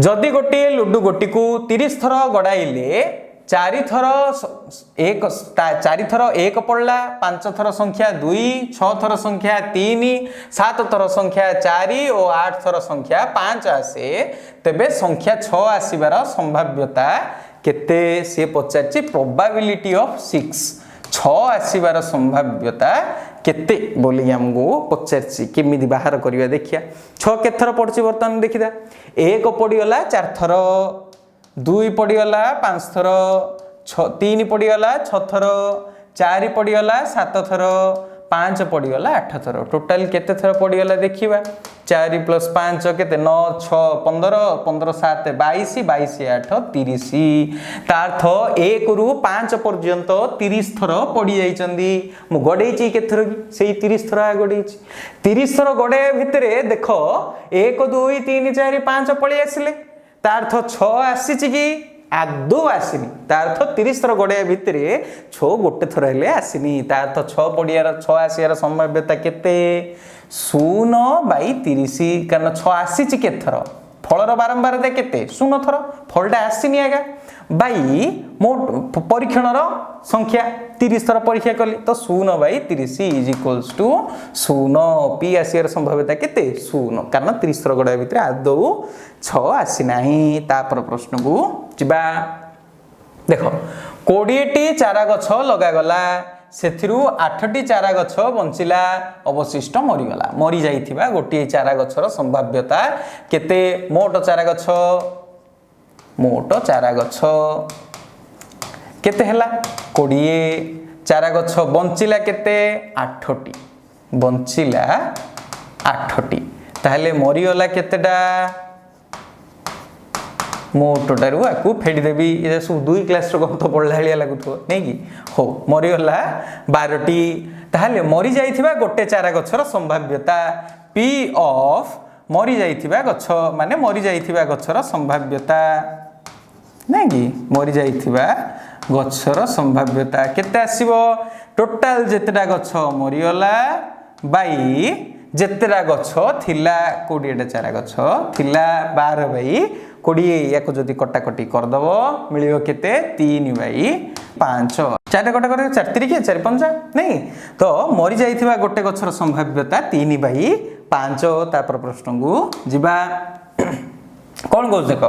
जदि गोटे लुडु गोटी को 30 थर गड़ाइले 4 थर एक पड़ला 5 थर संख्या 2 6 थर संख्या 3 7 थर संख्या 4 और 8 थर संख्या 5 आसे तेबे संख्या 6 आसीबार संभाव्यता केते से पचारछि प्रोबेबिलिटी ऑफ 6 आसीबार संभाव्यता केते बोली हमको पचारछि केमिति बाहर करिया देखिया 6 केते थर पड़छि वर्तमान देखिदा 1 पड़ीगला 4 थर 2 पड़ीगला 5 थर 3 पड़ीगला 6 थर 4 पड़ीगला 7 थर 5 पड़ीगला 8 थर टोटाल केते थर पड़ीगला देखिबा 4 + 5 केते 9 6 15 15 7 22 22 8 30 तार्थ 1 रु 5 पर्यंत 30 थर पड़ी जाइचंदी मु गडेची के थर सेही 30 थर गडेची 30 थर गडे भितरे देखो 1 2 3 4 5 पळी आसिले तार्थ 6 आसीची कि आदौ आसीनी तार्थ 30 थर गडे भितरे 6 गोटे थर हेले आसीनी तार्थ 6 पडियार 6 आसियार संभाव्यता केते 0/30 कारण 6 आसीची के थर फलर बारंबार दे केते 0 थर फलटा आसीनी आगा बाई मोट परीक्षणर संख्या 30 थर परीक्षा कली तो 0/30 = 0 पी आसियार संभाव्यता केते 0 कारण 30 थर गडा भितर आदौ 6 आसी नाही तापर प्रश्न को जिबा देखो 20 टी चारा गछ लगा गला सेथिरु 8 टी चारा गछ बंचिला अवशिष्ट मरिगला मरि जाइथिबा गोटी चारा गछर संभाव्यता केते मोट चारा गछ केते हला 20 चारा गछ बंचिला केते 8 टी बंचिला 8 टी ताहले मरिगला केतेटा मोटोटारू आकु फेडी देबी ये सब 2 क्लास रो गप पढला हलिया लागुथो नै कि हो मरिगला 12 टी ताहले मरि जाइथिबा गोटे चारा गछर संभाव्यता p ऑफ मरि जाइथिबा गछ माने मरि जाइथिबा गछर संभाव्यता नै कि मरि जाइथिबा गछर संभाव्यता केते आसीबो टोटल जेतेटा गछ मरिगला बाई जेतेटा गछ थिला 20 टा चारा गछ थिला 12/20 याको जदि कटाकटी कर दबो मिलियो केते 3/5 चार कटा कर 4 3 के 4 5 नहीं तो मरि जाइथिबा गोटे गछर संभाव्यता 3/5 तापर प्रश्न को जिबा कोन को देखो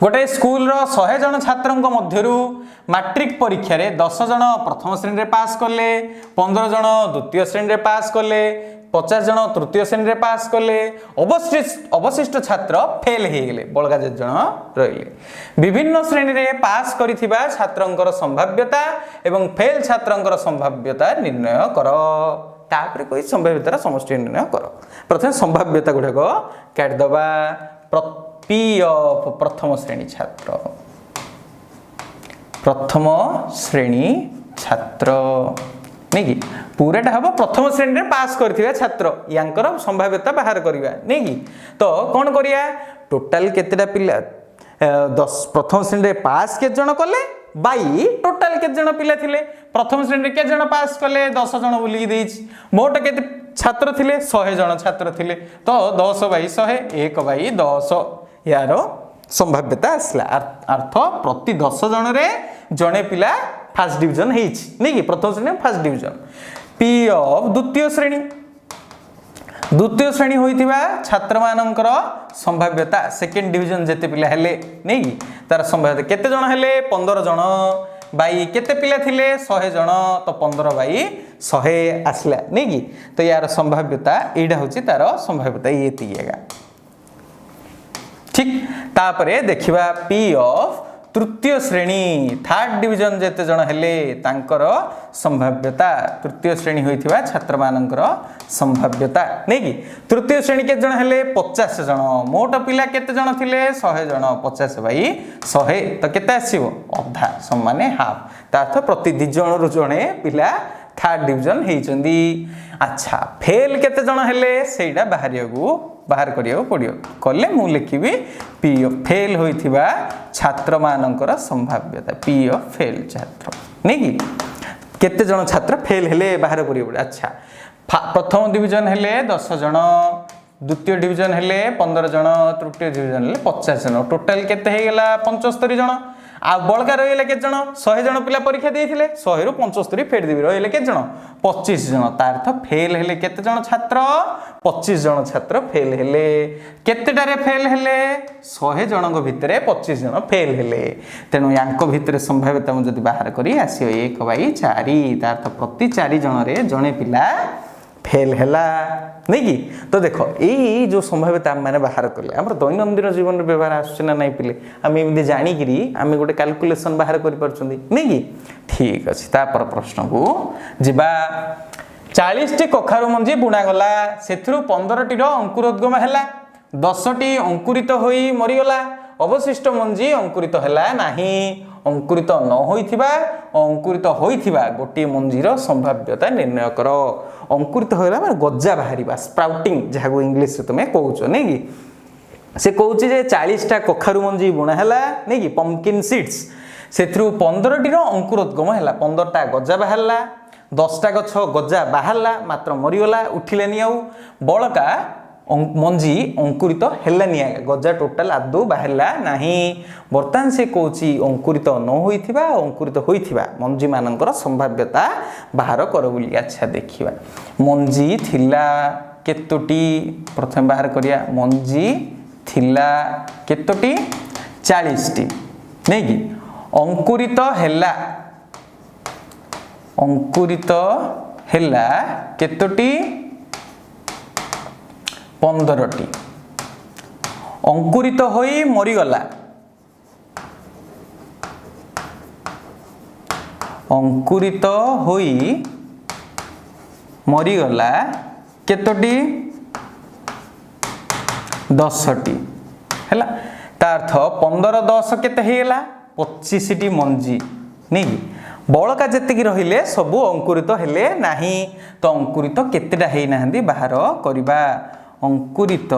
गोटे स्कूल रो 100 जन छात्रन को मध्यरु मैट्रिक परीक्षा रे 10 जन प्रथम श्रेणी रे पास करले 15 जन द्वितीय श्रेणी रे पास करले 50 जन तृतीय श्रेणी रे पास करले अवशिष्ट छात्र फेल हे गेले बळगा जे जन रहिले विभिन्न श्रेणी रे पास करिथिबा छात्रंकर संभाव्यता एवं फेल छात्रंकर संभाव्यता निर्णय करो तापर कोई संभाव्यतार समष्टि निर्णय करो प्रथम संभाव्यता गुडा को काट दबा पी ऑफ प्रथम श्रेणी छात्र नहीं कि पूराटा हम प्रथम श्रेणी रे पास करथिबा छात्र यांकर संभाव्यता बाहर करिवा नहीं कि तो कोन करिया टोटल केतेटा पिला 10 प्रथम श्रेणी रे पास के जण कले बाई टोटल के जण पिला थिले प्रथम श्रेणी रे के जण पास कले 10 जण बोली देछि मोट केते छात्र थिले 100 जण छात्र थिले तो 10/100 1/10 यार संभाव्यता आसला अर्थ प्रति 10 जण रे जणे पिला फर्स्ट डिवीजन हेछि नै कि प्रथम श्रेणी फर्स्ट डिवीजन पी ऑफ द्वितीय श्रेणी होइतिबा छात्र मानकर संभाव्यता सेकंड डिवीजन जेते पिला हेले नै कि तार संभाव्यता केते जण हेले 15 जण बाई केते पिला थिले 100 जण तो 15/100 आसला नै कि तो यार संभाव्यता एडा होछि तार संभाव्यता ये तिएगा ठीक तापरे देखिबा पी ऑफ तृतीय श्रेणी थर्ड डिवीजन जेते जण हेले तांकर संभाव्यता तृतीय श्रेणी होइथिबा छात्र मानकर संभाव्यता नै कि तृतीय श्रेणी के जण हेले 50 जण मोट पिला केते जण थिले 100 जण 50/100 तो केते आसीबो अधा सम्माने हाफ ता अर्थ प्रति 2 जण रु जणे पिला थर्ड डिवीजन हेइचंदी अच्छा फेल केते जण हेले सेइडा बाहर करियो पड़ियो कले मु लिखिबी पी ऑफ फेल होइथिबा छात्र मानकर संभाव्यता पी ऑफ फेल छात्र नै कि केते जण छात्र फेल हेले बाहर करियो पड़े अच्छा प्रथम डिवीजन हेले 10 जण द्वितीय डिवीजन हेले 15 जन तृतीय डिवीजन हेले 50 जन टोटाल केते हे गेला 75 जन आ बळका रहिले केते जन 100 जन पिला परीक्षा देथिले 100 रु 75 फेड देबी रहिले केते जन 25 जन तार अर्थ फेल हेले केते जन छात्र 25 जन छात्र फेल हेले केतेटारे फेल हेले 100 जन को भितरे 25 जन फेल हेले तेनु यांको भितरे संभाव्यता मु जदी बाहर करी आसियो 1/4 तार अर्थ प्रति 4 जन रे जने पिला फेल हैला नहीं कि तो देखो यही जो संभाव्यता मैंने बाहर कले आम दैनंदिन जीवन व्यवहार आसना नहीं पिले आम एमती जाणिकी आम गोटे कैलकुलेशन बाहर कर नहीं कि ठीक अच्छे तापर प्रश्न को जीवा 40 टी कखारु मंजी बुणागला से 15 टी अंकुरोद्गम है 10 टी अंकुरित होई मरीगला अवशिष्ट मंजी अंकुरित है नाही अंकुरित न होइथिबा अंकुरित होइथिबा गोटे मंजीर संभाव्यता निर्णय कर अंकुरित होइला माने गज्जा बाहरिबा स्प्राउटिंग जहाको इंग्लिश रे तुमे कहउछो नै कि से कहउछि जे 40 टा कखारु मंजी बुणा हैला नै कि पंपकिन सीड्स सेथरु 15 टी रो अंकुरोद्गम हैला 15 टा गज्जा बाहरला 10 टा गछ गज्जा बाहरला मात्र मरिगला उठिलेनी आउ बळका मंजी अंकुरित हेलानी गजा टोटाल आदौ बाहरला नाही बर्तमान से कहउछि अंकुरित न होइथिबा अंकुरित होइथिबा मंजी मानकर संभाव्यता बाहर कर बोली अच्छा देखिबा मंजी थिला केतोटी प्रथम बाहर करिया मंजी थिला केतोटी 40 टी नै कि अंकुरित हेला केतोटी 15 टी अंकुरित होई मरीगला अंकुरित होई मरीगला केतोटी 10 टी हैला ता अर्थ 15 10 केते हेला 25 टी मंजी नै बळका जेतिकी रहिले सबु अंकुरित हेले नाही तो अंकुरित केतेटा हेई नाहंदी बाहर करिबा अंकुरित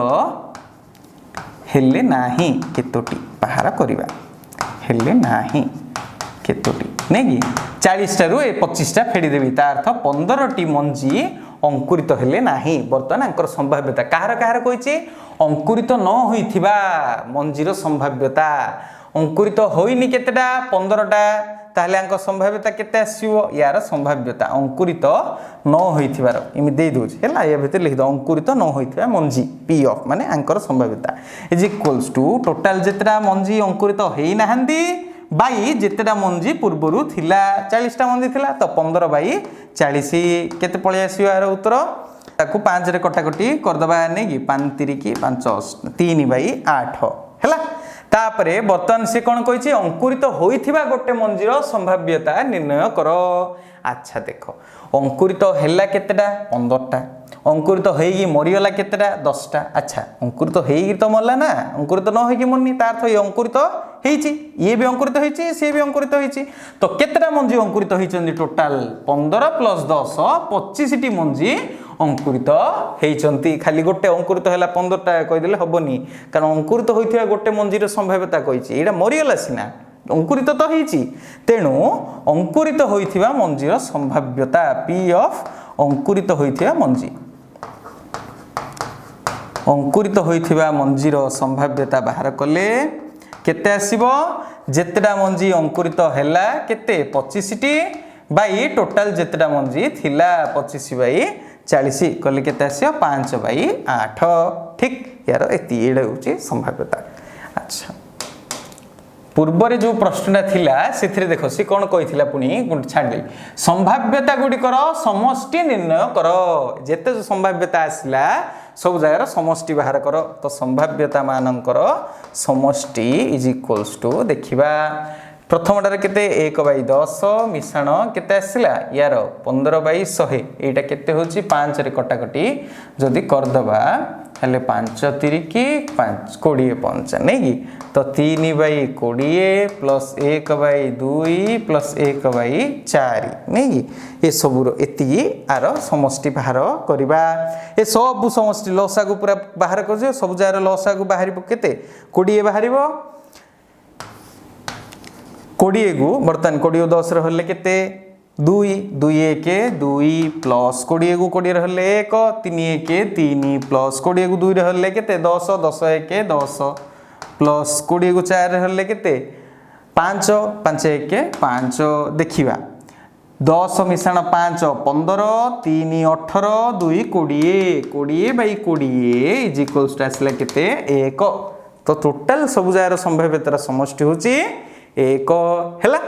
हेले नाही केतोटी बाहर करिबा हेले नाही केतोटी नै कि 40 टा रु 25 टा फेडी देबी ता अर्थ 15 टी मंजी अंकुरित हेले नाही वर्तमान अंकर संभाव्यता काहर कहिछि अंकुरित न होइथिबा मंजीर संभाव्यता अंकुरित होइनी केतेटा 15 टा ताहले अंक संभाव्यता केते आसीबो यार संभाव्यता अंकुरित न होइथिबार इमि दे दोछ हैला या भीतर लिख दो अंकुरित न होइथिबा मंजी पी ऑफ माने अंकर संभाव्यता इज इक्वल्स टू टोटल जेतरा मंजी अंकुरित हेई नाहंदी बाई जेतरा मंजी पूर्वरु थिला 40 टा मंजी थिला तो 15/40 केते पळे आसीबो यार उत्तर ताकू 5 रे कटाकटी कर दबा नै कि 5 3 की 5 3/8 हैला तापरे बर्तमान से कौन कही अंकुरित होइथिबा गोटे मंजीर संभाव्यता निर्णय कर अच्छा देखो अंकुरित हेला केतेटा 15 टा अंकुरित होइगी मरिगला केतेटा 10 टा अच्छा अंकुरित होइगी तो मरला ना अंकुरित न होइगी मरनी तार अर्थ ये अंकुरित हेइची ये भी अंकुरित होइची से भी अंकुरित होइची तो केतेटा मंजी अंकुरित होइचंदी टोटल 15 + 10 25 टी मंजी अंकुरित हेइचंती खाली गोटे अंकुरित हैला 15 टा कहि देले हबनी कारण अंकुरित होइथिबा गोटे मंजीर संभाव्यता कहिची एडा मरिगला सिना अंकुरित तो हेइची तेनु अंकुरित होइथिबा मंजीर संभाव्यता पी ऑफ अंकुरित होइथिबा मंजी अंकुरित होइथिबा मंजीर संभाव्यता बाहर कले केते आसीबो जेतेटा मंजी अंकुरित हैला केते 25 टी बाई टोटल जेतेटा मंजी थिला 25/40 कले केते आसीबो 5/8 ठीक यार एती एडा होची संभाव्यता अच्छा पूर्व जो प्रश्नटा थिला सेथिरे देखो सी कोन कहिथिला पुनी छाडली संभाव्यता गुडी कर समष्टि निर्णय कर जेते जो संभाव्यता आसिला सब जगार समष्टि बाहर कर तो संभाव्यता मानकर समष्टि इज इक्वल्स टू देखिबा प्रथमटारे केते 1/10 मिश्रण केते आसिला यार 15/100 एटा केते होची 5 रे कटाकटी जदी कर दबा हले 5 3 की 5 20 5 नै की तो 3/20 प्लस 1/2 प्लस 1/4 नै की ए सबुरो एति आर समष्टि बाहर करबा ए सब समष्टि लसा को पूरा बाहर कर सब जार लसा को बाहर केते 20 बाहरिबो 20 को बर्तन 20 10 रे हले केते दुई दुई एक दुई प्लस 20 को 20 रहे एक 3 एक 3 प्लस 20 को 2 रहे केते 10 10 एक 10 प्लस 20 को 4 रहे केते 5 5 एक 5 देखिबा 10 मिश्रण 5 15 3 18 2 20 20 बाई 20 इज इक्वल्स टू आसला केते 1 तो टोटल सब जार संभाव्यतार समष्टि होची 1 हैला।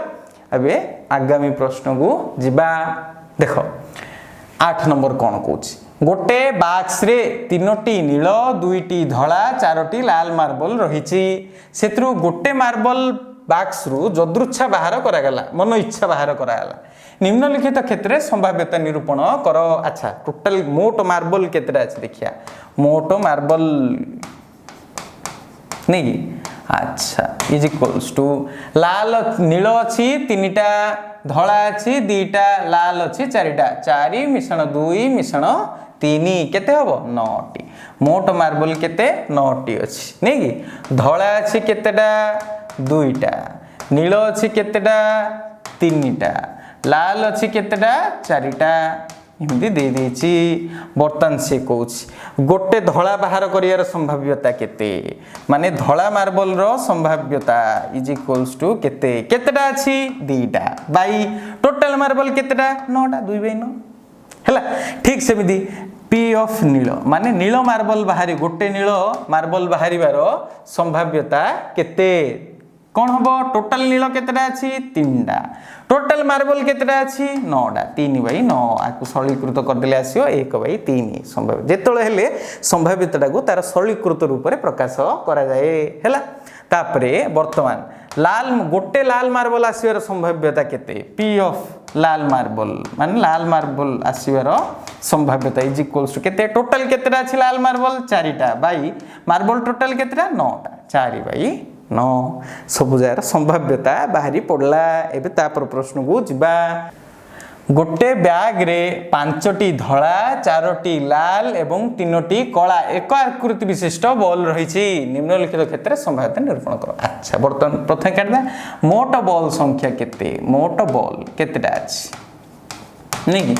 अबे आगामी प्रश्न को जिबा देख 8 नंबर कौन कहूँ गोटे बाक्स रे 3टी नील 2टी धला 4टी लाल मार्बल रही गोटे मार्बल बाक्स रु जदृच्छा बाहर करागला मन इच्छा बाहर करागला निम्नलिखित क्षेत्र में संभाव्यता निरूपण कर। अच्छा टोटल मोट मार्बल केतेटा अछि देखिया मोट मार्बल नहीं अच्छा इज इक्वल्स टू लाल नील अच्छी 3टा धला अच्छी 2टा लाल अच्छी 4टा 4 मिश्रण 2 मिश्रण 3 केते हबो 9टी मोट मार्बल केते 9टी अच्छी नहीं कि धला अच्छी केतेटा 2टा नील अच्छी केतेटा 3टा लाल अच्छी केतेटा 4टा एमती दे देछि। बर्तन से कहूँ गोटे धला बाहर करियार संभाव्यता केते माने धला मार्बल रो संभाव्यता इज इक्वल्स टू केते केतेटा अछि 2टा बाई टोटल मार्बल केतेटा 9टा 2 बाई 9 हैला। ठीक सेमिति पी ऑफ नील माने नील मार्बल बाहरी गोटे नील मार्बल बाहरिबार संभाव्यता केते कौन हम टोटल नील केतेटा अछि 3टा टोटल मार्बल केतेटा अछि 9टा 3 बाई 9 आकु सरलीकृत कर देले आसियो 1 बाई 3 संभाव्य जेतळे हेले संभाव्यताटा को तार सरलीकृत रूप रे प्रकाश करा जाए हैला। तापरे वर्तमान लाल गोटे लाल मार्बल आसीबार संभाव्यता केते पी ऑफ लाल मार्बल माने लाल मार्बल आसीबार संभाव्यता इज इक्वल्स टू केते टोटल केतेटा अछि लाल मार्बल 4टा बाई मार्बल टोटल केतेटा 9टा 4 बाई 9 सब जार संभाव्यता बाहरी पड़ला। एबे तापर प्रश्न को जिबा गोटे बैग रे 5टी धला 4टी लाल एवं 3टी कला एक आकृति विशिष्ट बॉल रही निम्नलिखित क्षेत्र संभाव्यता निरूपण करो। अच्छा बर्तमान प्रथम काटदा मोट बॉल संख्या केते मोट बॉल केतेटा अछि नहीं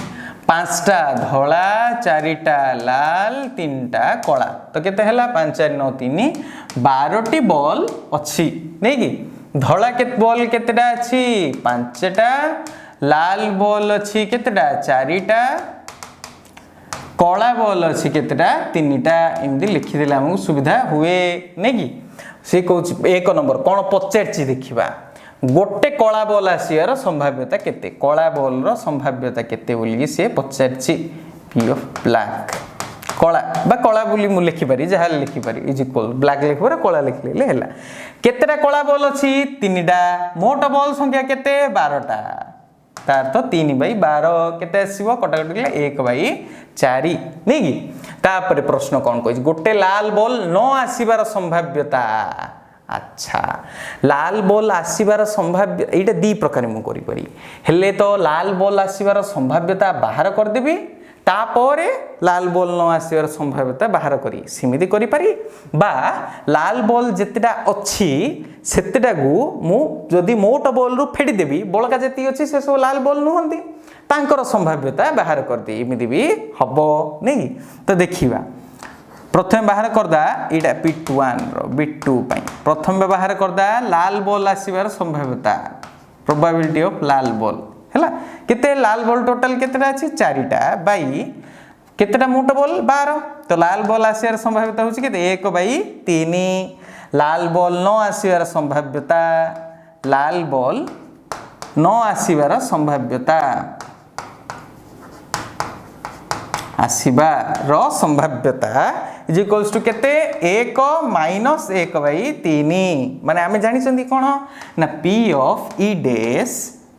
5टा धला 4टा लाल 3टा कला तो केते हला 5 4 9 3 12टी बॉल अच्छी नहीं कि धला के बॉल केतेटा अछि 5टा लाल बॉल अच्छी केतेटा 4टा कला बॉल अच्छी केतेटा 3टा एमदी लिखि देला हमहु सुविधा हुए नहीं कि से कहूँ 1 नंबर कौन पचारछि देखिबा गोटे कला बॉल आसियार संभाव्यता केते कला बॉल रो संभाव्यता केते बोली से पचारछि पी ऑफ ब्लैक कला बा कला बोली मु लिखि पारी जहा लिखि पारी इज इक्वल ब्लैक लिखबरे कला लिखले हैला केतेटा कला बॉल अछि 3टा मोट बॉल संख्या केते 12टा तार तो 3 बाई 12 केते आसीबो कटाकटी 1 बाई 4 नहीं कि तापर प्रश्न कौन कहि गोटे लाल बॉल न आसीबार संभाव्यता। अच्छा लाल बॉल आसीबार संभाव्य एटा दी प्रकार मु करि परी हेले तो लाल बॉल आसीबार संभाव्यता बाहर कर देबी तापरे लाल बॉल न आसीबार संभाव्यता बाहर करी सिमिति करि पारी बा लाल बॉल जेतेटा अछि सेतेटा गु मु जदी मोट बॉल रु फेडी देबी बळका जेती अछि से सब लाल बॉल नुहंती तांकर संभाव्यता बाहर कर दी इमिति भी हबो नै तो देखिबा प्रथम बाहर करदा इडा P1 रो B2 पई प्रथम बाहर करदा लाल बॉल आसीबार संभाव्यता प्रोबेबिलिटी ऑफ लाल बॉल हैला केते लाल बॉल टोटल केतेटा अछि 4टा बाई केतेटा मोट बॉल 12 तो लाल बॉल आसीबार संभाव्यता होछि केते 1 बाई 3 लाल बॉल न आसीबार संभाव्यता लाल बॉल न आसीबार संभाव्यता आसीबार संभाव्यता इज इक्वल्स टू केते 1 माइनस 1 बाई 3 माने आमे जानि छथि कोन ना p ऑफ e डैश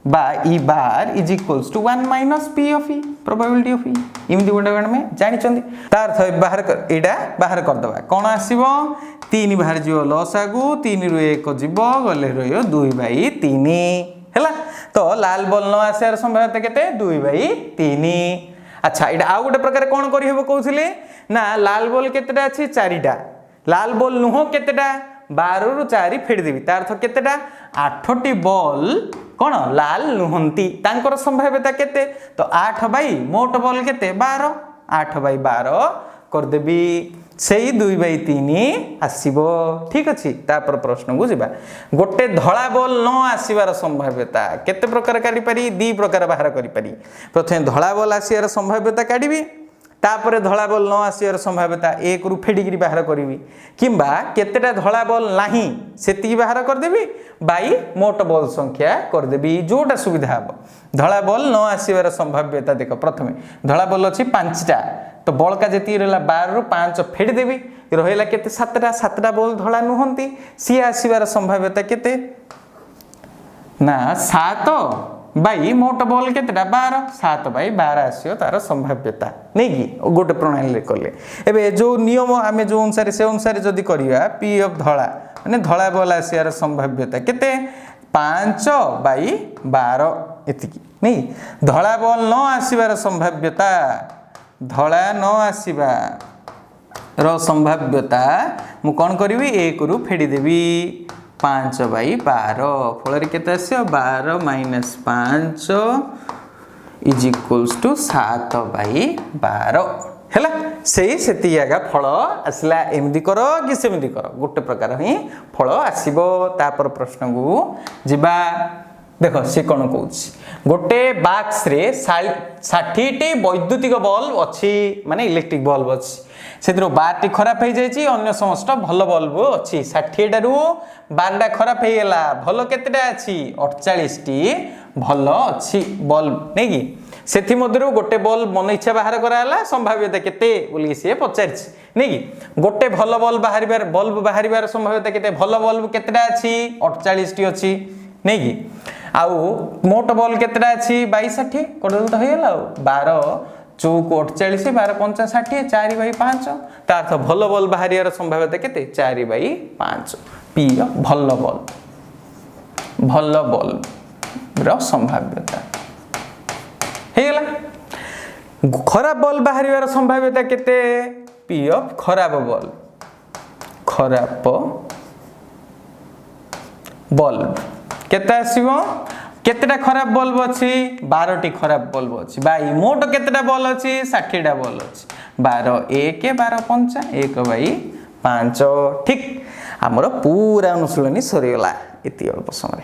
बा e bar is equals to 1 minus p of e probability of e इमदी गोटे में जानि छथि तार अर्थ बाहर एडा बाहर कर दबा कोन आसीबो 3 बाहर जिवो लॉस आगु 3 रु 1 जिवो गले रहियो 2 बाई 3 हैला तो लाल बॉल न आसार संभाव्यता केते 2 बाई 3। अच्छा इडा आ गोटे प्रकार कोन करि हेबो कहउथिले ना लाल बॉल केतेटा अछि 4टा लाल बॉल नुह केतेटा 12 रु 4 फेडी देबी तार अर्थ केतेटा 8टी बॉल कौन लाल नुहंती तांकर संभाव्यता केते तो 8 बाई मोट बल केते 12 8 बाई 12 करदेवी से 2/3 आसीबो ठीक अछि तापर प्रश्न को जिबा गोटे धळा बॉल न आसीबार संभाव्यता केते प्रकार काढी पारी दी प्रकार बाहर करि पारी प्रथमे धळा बॉल आसीबार संभाव्यता काढीबी तापर धळा बॉल न आसीबार संभाव्यता 1 रु फेडिगिरी बाहर करिवि किंबा केतेटा धळा बॉल नाही सेति बाहर कर देबी बाई मोट बॉल संख्या कर देबी जोटा सुविधा हबो धळा बॉल न आसीबार संभाव्यता देखो प्रथमे धळा बॉल अछि 5टा तो बलका जेती रहला 12 रु 5 फेडी देबी रहिला केते 7टा बॉल धळा नुहंती सी आसीबार संभाव्यता केते ना 7 बाई मोट बॉल केतेटा 12 7 बाई 12 आसियो तार संभाव्यता नै कि गोटे प्रणाली कले एबे जो नियम आमे जो अनुसार से अनुसार जदी करिया पी ऑफ धळा माने धळा बॉल आसियार संभाव्यता केते 5 बाई 12 एतिकी नै धळा बॉल न आसीबार संभाव्यता धळा न आसीबा रो संभाव्यता मु कोन करिवि 1 रु फेडी देबी 5 बाई 12 फल केते आसियो 12 - 5 इज इक्वल्स टू 7 बाई 12 हैला सेही सेती आगा फल आसला एमदी करो कि सेमदी करो गोटे प्रकार ही फल आसीबो तापर प्रश्न को जिबा देखो से कोन कहूछ गोटे बॉक्स रे 60 टी वैद्युतिक बल्ब अछि माने इलेक्ट्रिक बल्ब अछि सेतिरो 12 टी खराब हो जाय छी अन्य समस्त भलो बल्ब अछि 60 टारु 12 खराब हे गेला भलो केतेटा अछि 48 टी भलो अछि बल्ब नै कि सेथि मधुरु गोटे बल्ब मन इच्छा बाहर कराला संभाव्यता केते बोली से पचारछि नै कि गोटे भलो बल्ब बाहरिबार संभाव्यता केते भलो बल्ब केतेटा अछि 48 टी अछि नै कि आउ मोट बॉल केतेटा अछि 22 60 कोडल तो हेला 12 चौक 48 12 5 60 4 बाई 5 ता अर्थ भलो बॉल बाहरियार संभाव्यता केते 4 बाई 5 पी भलो बॉल रो संभाव्यता हेला खराब बॉल बाहरियार संभाव्यता केते पी ऑफ खराब बॉल केते आसीबो केतेटा खराब बल्ब अछि 12 टी खराब बल्ब अछि बाई मोट केतेटा बॉल अछि 60 टा बॉल अछि 12 1 12 5 1 बाई 5 ठीक हमरो पूरा अनुशीलनी सरी गला इति अल्प समय।